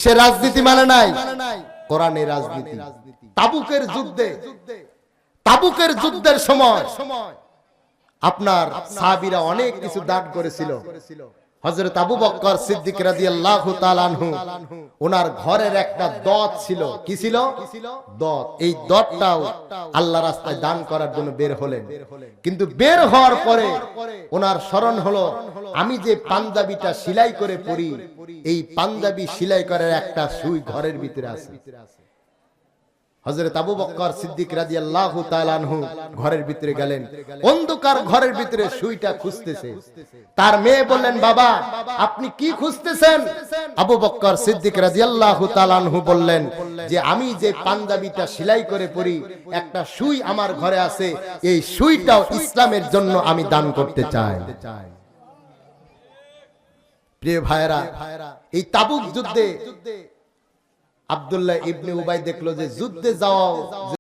সে রাজনীতি মানে নাই, কোরআনের রাজনীতি। তাবুকের যুদ্ধের সময় আপনার সাহাবীরা অনেক কিছু দান করেছিল। হযরত আবু বকর সিদ্দিক রাদিয়াল্লাহু তাআলা আনহু, ওনার ঘরের একটা দত ছিল। কি ছিল? দত। এই দতটাও আল্লাহর রাস্তায় দান করার জন্য বের হলেন। কিন্তু বের হওয়ার পরে ওনার স্মরণ হলো, আমি যে পাঞ্জাবিটা সেলাই করে পরি, এই পাঞ্জাবি সেলাই করার একটা সুই ঘরের ভিতরে আছে। হযরত আবু বকর সিদ্দিক রাদিয়াল্লাহু তাআলা আনহু ঘরের ভিতরে গেলেন, অন্ধকার ঘরের ভিতরে সুইটা খুঁজতেছে। তার মেয়ে বললেন, বাবা আপনি কি খুঁজতেছেন? আবু বকর সিদ্দিক রাদিয়াল্লাহু তাআলা আনহু বললেন যে আমি যে পাঞ্জাবিটা সেলাই করে পরি, একটা সুই আমার ঘরে আছে, এই সুইটাও ইসলামের জন্য আমি দান করতে চাই। প্রিয় ভাইরা, এই তাবুক যুদ্ধে আব্দুল্লাহ ইবনে উবাই দেখলো যে যুদ্ধে যাওয়া